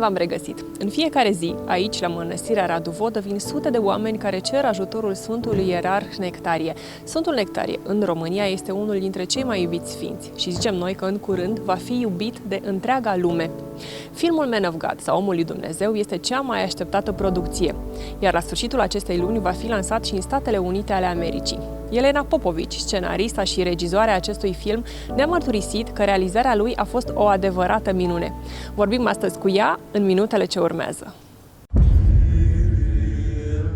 v-am regăsit! În fiecare zi, aici, la Mănăstirea Vatoped, vin sute de oameni care cer ajutorul Sfântului Ierarh Nectarie. Sfântul Nectarie, în România, este unul dintre cei mai iubiți sfinți și zicem noi că în curând va fi iubit de întreaga lume. Filmul Man of God sau Omul lui Dumnezeu este cea mai așteptată producție, iar la sfârșitul acestei luni va fi lansat și în Statele Unite ale Americii. Yelena Popovic, scenarista și regizoarea acestui film, ne-a mărturisit că realizarea lui a fost o adevărată minune. Vorbim astăzi cu ea în minutele ce urmează.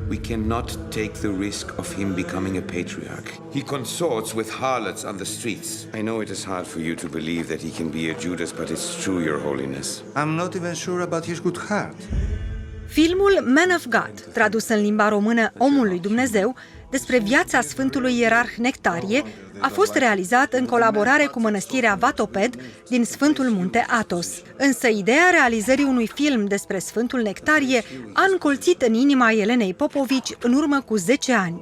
We cannot take the risk of him becoming a patriarch. He consorts with harlots on the streets. I know it is hard for you to believe that he can be a Judas, but it's true, Your Holiness. I'm not even sure about his good heart. Filmul Man of God, tradus în limba română Omul lui Dumnezeu, despre viața Sfântului Ierarh Nectarie, a fost realizat în colaborare cu Mănăstirea Vatoped din Sfântul Munte Athos. Însă ideea realizării unui film despre Sfântul Nectarie a încolțit în inima Yelenei Popovic în urmă cu 10 ani.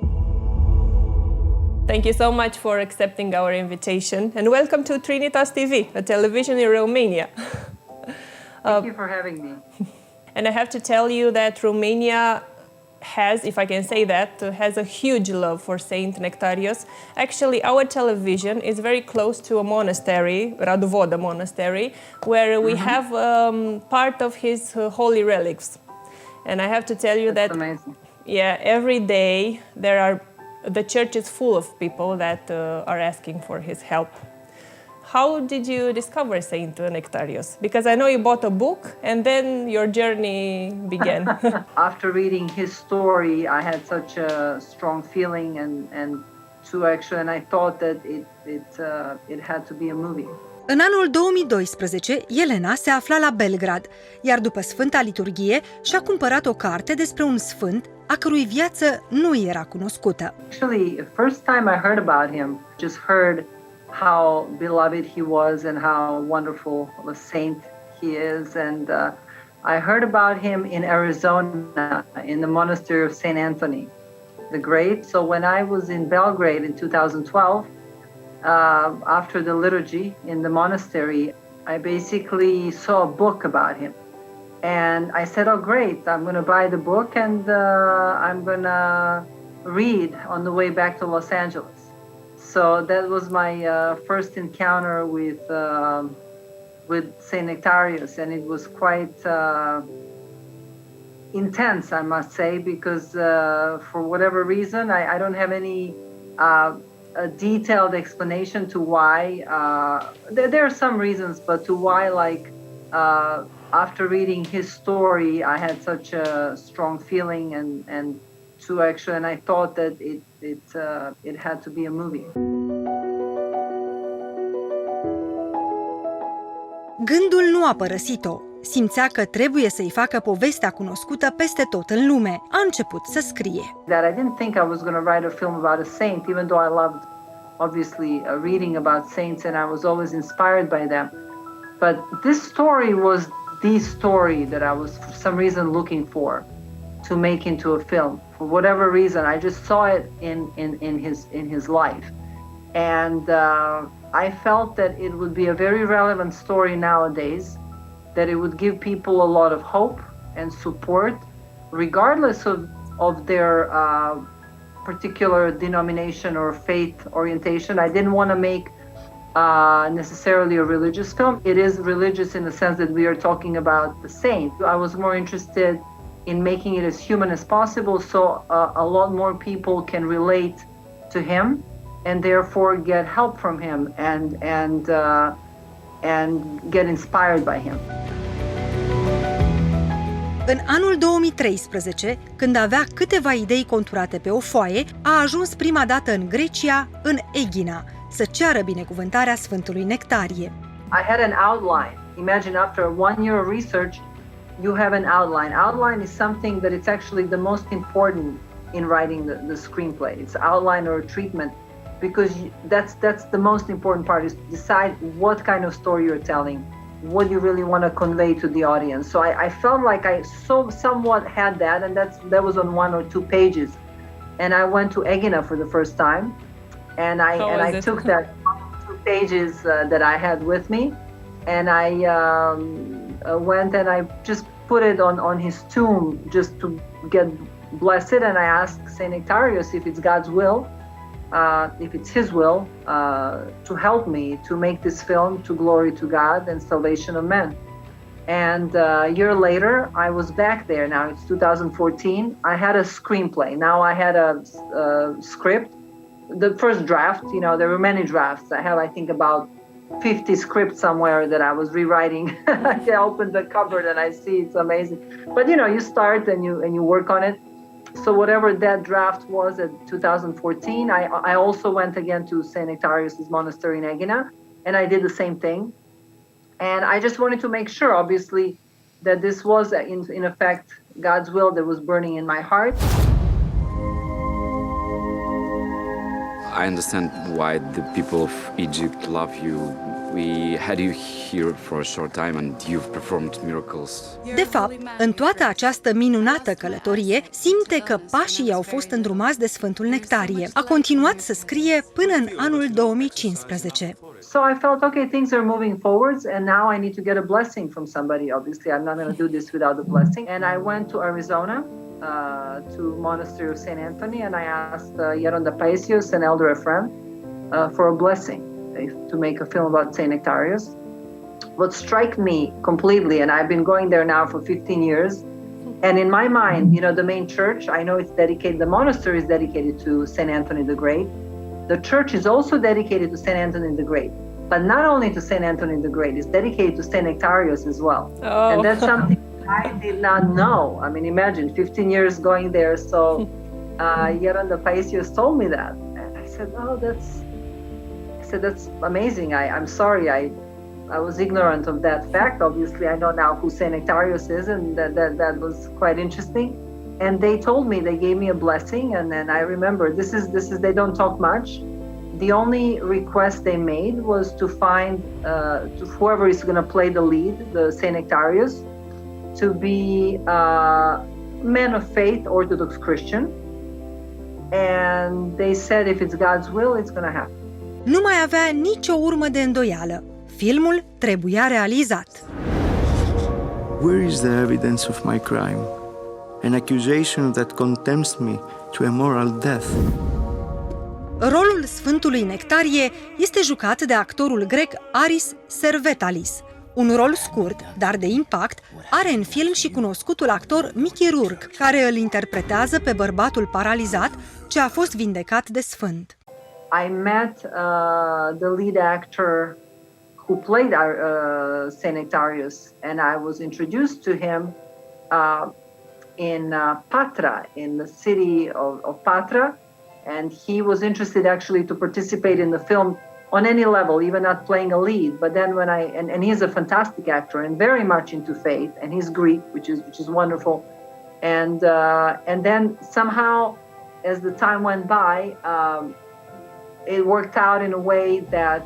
Thank you so much for accepting our invitation and welcome to TRINITAS TV, a television in Romania. Thank you for having me. And I have to tell you that Romania has, if I can say that, has a huge love for Saint Nectarios. Actually, our television is very close to a monastery, Vatoped monastery, where we have part of his holy relics. And I have to tell you That's that, amazing. yeah, every day the church is full of people that are asking for his help. How did you discover Saint Nectarios? Because I know you bought a book and then your journey began. After reading his story, I had such a strong feeling and I thought that it had to be a movie. În anul 2012, Yelena se afla la Belgrad, iar după Sfânta Liturghie și-a cumpărat o carte despre un sfânt a cărui viață nu era cunoscută. Actually, first time I heard about him, just heard how beloved he was and how wonderful of a saint he is. And I heard about him in Arizona, in the monastery of St. Anthony the Great. So when I was in Belgrade in 2012, after the liturgy in the monastery, I basically saw a book about him. And I said, oh great, I'm going to buy the book and I'm going to read on the way back to Los Angeles. So that was my first encounter with Saint Nectarios, and it was quite intense, I must say, because for whatever reason, I don't have any a detailed explanation to why. There are some reasons, but to why, like after reading his story, I had such a strong feeling, and I thought that it had to be a movie. Gândul nu a părăsit-o. Simțea că trebuie să-i facă povestea cunoscută peste tot în lume. A început să scrie. That I didn't think I was going to write a film about a saint, even though I loved, obviously, reading about saints, and I was always inspired by them. But this story was the story that I was, for some reason, looking for to make into a film. For whatever reason, I just saw it in his life, and I felt that it would be a very relevant story nowadays, that it would give people a lot of hope and support, regardless of their particular denomination or faith orientation. I didn't want to make necessarily a religious film. It is religious in the sense that we are talking about the saint. I was more interested in making it as human as possible, so a lot more people can relate to him and therefore get help from him and get inspired by him. În anul 2013, când avea câteva idei conturate pe o foaie, a ajuns prima dată în Grecia, în Eghina, să ceară binecuvântarea Sfântului Nectarie. I had an outline. Imagine after 1 year of research, you have an outline. Outline is something that it's actually the most important in writing the screenplay. It's outline or treatment, because that's the most important part, is to decide what kind of story you're telling, what you really want to convey to the audience. So I felt like I somewhat had that, and that was on 1 or 2 pages. And I went to Eghina for the first time, and I took that 2 pages that I had with me, and I went and I just put it on his tomb just to get blessed, and I asked Saint Nectarius if it's God's will, if it's his will, to help me to make this film to glory to God and salvation of men. And a year later, I was back there. Now it's 2014. I had a screenplay. Now I had a script. The first draft, you know, there were many drafts. I have, I think, about 50 scripts somewhere that I was rewriting. I opened the cupboard and I see it's amazing. But you know, you start and you work on it. So whatever that draft was at 2014, I also went again to St. Nectarius' monastery in Eghina, and I did the same thing. And I just wanted to make sure, obviously, that this was, in effect, God's will that was burning in my heart. I understand why the people of Egypt love you. We had you here for a short time and you've performed miracles. De fapt, în toată această minunată călătorie, simte că pașii au fost îndrumați de Sfântul Nectarie. A continuat să scrie până în anul 2015. So I felt, okay, things are moving forwards, and now I need to get a blessing from somebody. Obviously, I'm not going to do this without the blessing. And I went to Arizona, to Monastery of St. Anthony, and I asked Yelena Popovic, an elder, a friend, for a blessing to make a film about St. Nectarius. What struck me completely, and I've been going there now for 15 years, and in my mind, you know, the main church, I know it's dedicated, the monastery is dedicated to St. Anthony the Great. The church is also dedicated to St. Anthony the Great, but not only to St. Anthony the Great, it's dedicated to St. Nectarius as well. Oh. And that's something I did not know. I mean, imagine 15 years going there. So Yelena Popovic told me that. And I said, oh, that's amazing. I'm sorry. I was ignorant of that fact. Obviously, I know now who St. Nectarius is, and that was quite interesting. And they told me, they gave me a blessing, and then I remember, this is they don't talk much. The only request they made was to find whoever is going to play the lead, the St. Nectarius, to be a man of faith, Orthodox Christian. And they said if it's God's will, it's going to happen. Nu mai avea nicio urmă de îndoială. Filmul trebuia realizat. Where is the evidence of my crime? An accusation that condemns me to a moral death. Rolul Sfântului Nectarie este jucat de actorul grec Aris Servetalis. Un rol scurt, dar de impact, are în film și cunoscutul actor Mickey Rourke, care îl interpretează pe bărbatul paralizat ce a fost vindecat de sfânt. I met the lead actor who played St. Nectarius, and I was introduced to him in Patra, in the city of Patra, and he was interested actually to participate in the film on any level, even not playing a lead. But then when and he's a fantastic actor and very much into faith, and he's Greek, which is wonderful. And then somehow, as the time went by, it worked out in a way that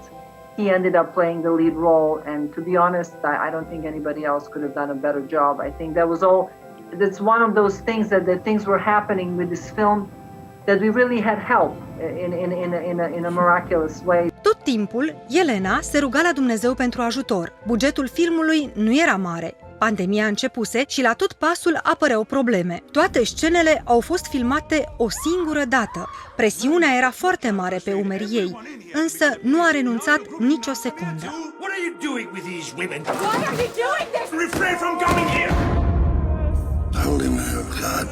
he ended up playing the lead role. And to be honest, I don't think anybody else could have done a better job. I think that's one of those things that things were happening with this film that we really had help in a miraculous way. Tot timpul, Yelena se ruga la Dumnezeu pentru ajutor. Bugetul filmului nu era mare. Pandemia începuse și la tot pasul apăreau probleme. Toate scenele au fost filmate o singură dată. Presiunea era foarte mare pe umerii ei, însă nu a renunțat nicio secundă. What are you doing with these women? Why are you doing this? Refrain from coming here! Holy Mother of God,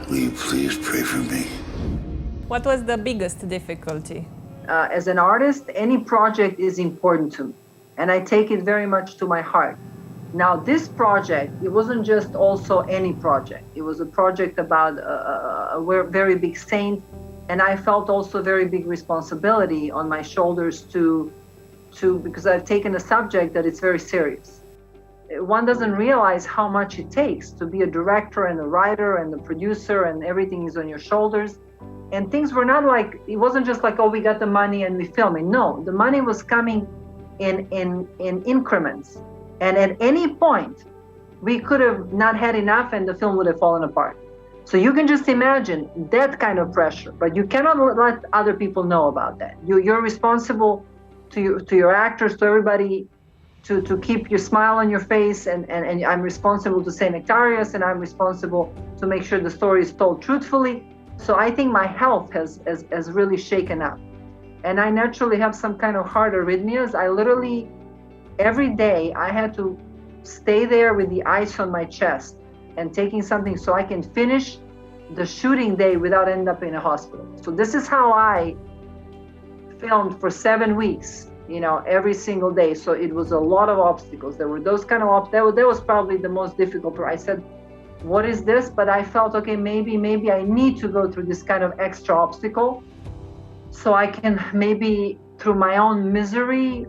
will you please pray for me? What was the biggest difficulty? As an artist, any project is important to me, and I take it very much to my heart. Now, this project, it wasn't just also any project. It was a project about a very big saint, and I felt also very big responsibility on my shoulders to because I've taken a subject that it's very serious. One doesn't realize how much it takes to be a director and a writer and the producer, and everything is on your shoulders. And things were not like, it wasn't just like, oh, we got the money and we film it. No, the money was coming in increments. And at any point, we could have not had enough and the film would have fallen apart. So you can just imagine that kind of pressure, but you cannot let other people know about that. You're responsible to your actors, to everybody, to keep your smile on your face, and I'm responsible to Saint Nectarius, and I'm responsible to make sure the story is told truthfully. So I think my health has really shaken up. And I naturally have some kind of heart arrhythmias. I literally, every day, I had to stay there with the ice on my chest and taking something so I can finish the shooting day without ending up in a hospital. So this is how I filmed for 7 weeks, every single day. So it was a lot of obstacles. There were those kind of obstacles. That was probably the most difficult part. I said, what is this? But I felt, okay, maybe I need to go through this kind of extra obstacle so I can maybe through my own misery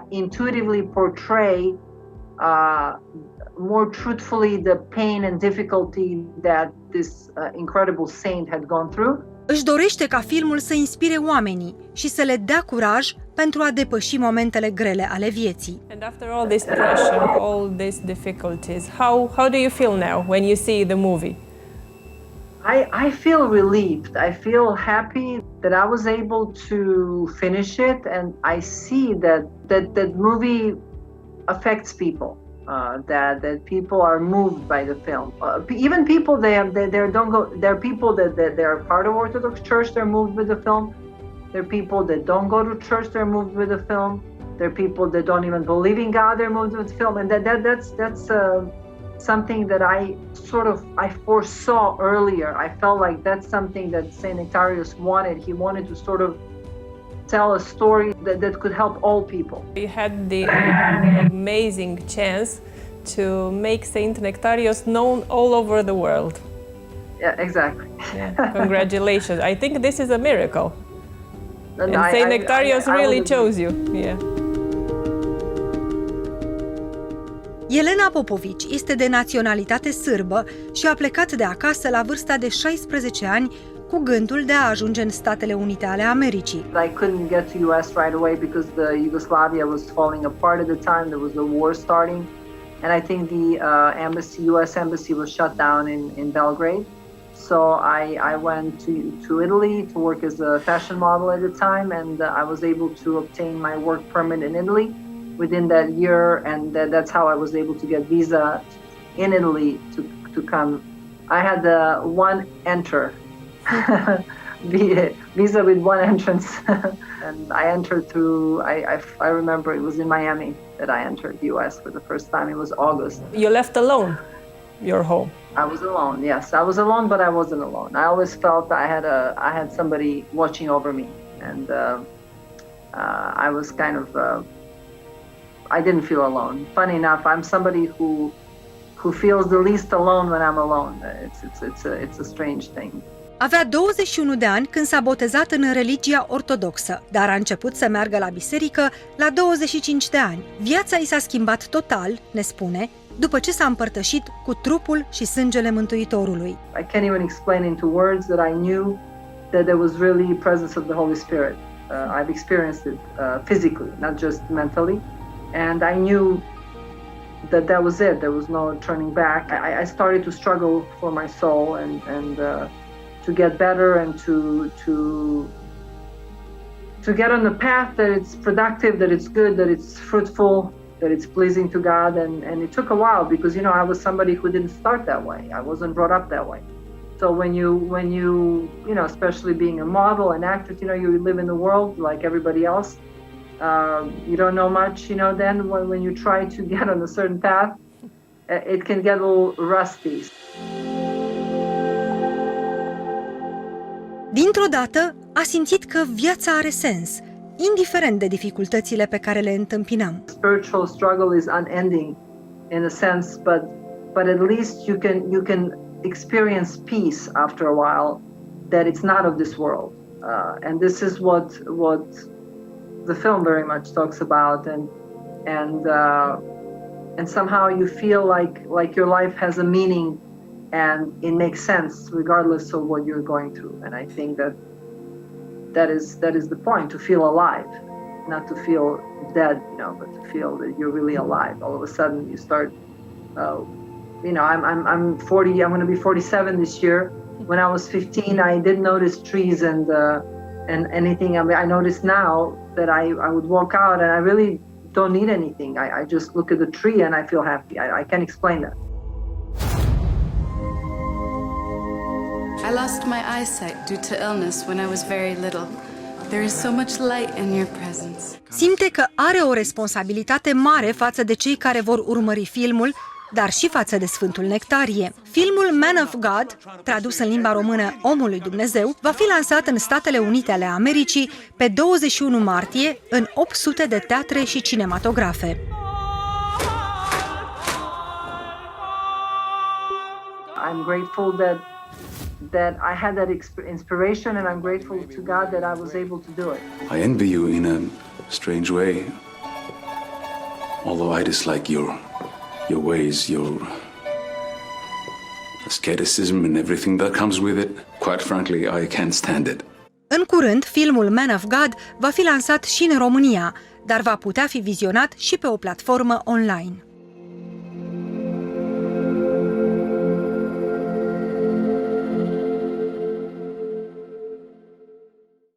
intuitively portray more truthfully the pain and difficulty that this incredible saint had gone through. Își dorește ca filmul să inspire oamenii și să le dea curaj pentru a depăși momentele grele ale vieții. And after all this pressure, all these difficulties, how do you feel now when you see the movie? I feel relieved. I feel happy that I was able to finish it, and I see that movie affects people. That people are moved by the film. Even people there are people that they are part of Orthodox Church. They're moved with the film. There are people that don't go to church. They're moved with the film. There are people that don't even believe in God. They're moved with the film, and that's something that I foresaw earlier. I felt like that's something that Saint Nectarius wanted. He wanted to sort of tell a story that could help all people. You had the amazing chance to make Saint Nectarius known all over the world. Yeah, exactly. Yeah. Congratulations. I think this is a miracle. And Saint Nectarius really chose you. Yeah. Yelena Popovic este de naționalitate sârbă și a plecat de acasă la vârsta de 16 ani cu gândul de a ajunge în Statele Unite ale Americii. I couldn't get to US right away because the Yugoslavia was falling apart at the time. There was a war starting, and I think the US embassy was shut down in Belgrade. So I went to Italy to work as a fashion model at the time, and I was able to obtain my work permit in Italy within that year, and that's how I was able to get visa in Italy to come. I had one enter. Visa with one entrance, and I entered through. I remember it was in Miami that I entered the U.S. for the first time. It was August. You left alone your home. I was alone. Yes, I was alone, but I wasn't alone. I always felt I had somebody watching over me, and I was kind of. I didn't feel alone. Funny enough, I'm somebody who feels the least alone when I'm alone. It's a strange thing. Avea 21 de ani când s-a botezat în religia ortodoxă, dar a început să meargă la biserică la 25 de ani. Viața i s-a schimbat total, ne spune, după ce s-a împărtășit cu trupul și sângele Mântuitorului. I can't even explain into words that I knew that there was really presence of the Holy Spirit. I've experienced it physically, not just mentally, and I knew that was it. There was no turning back. I started to struggle for my soul and to get better and to get on the path that it's productive, that it's good, that it's fruitful, that it's pleasing to God. And it took a while because, I was somebody who didn't start that way. I wasn't brought up that way. So when you especially being a model, an actress, you live in the world like everybody else. You don't know much, then when you try to get on a certain path, it can get a little rusty. Dintr-o dată a simțit că viața are sens, indiferent de dificultățile pe care le întâmpinăm. Spiritual struggle is unending in a sense, but at least you can experience peace after a while that it's not of this world. And this is what the film very much talks about, and somehow you feel like your life has a meaning and it makes sense regardless of what you're going through. And I think that is the point, to feel alive, not to feel dead, but to feel that you're really alive. All of a sudden you start, I'm 40, I'm going to be 47 this year. When I was 15, I didn't notice trees and anything. I notice now that I would walk out and I really don't need anything. I just look at the tree and I feel happy. I can't explain that. I lost my eyesight due to illness when I was very little. There is so much light in your presence. Simte că are o responsabilitate mare față de cei care vor urmări filmul, dar și față de Sfântul Nectarie. Filmul Man of God, tradus în limba română Omul lui Dumnezeu, va fi lansat în Statele Unite ale Americii pe 21 martie în 800 de teatre și cinematografe. I'm grateful that I had that inspiration, and I'm grateful to God that I was able to do it. I envy you in a strange way, although I dislike your ways, your asceticism and everything that comes with it. Quite frankly, I can't stand it. În curând, filmul Man of God va fi lansat și în România, dar va putea fi vizionat și pe o platformă online.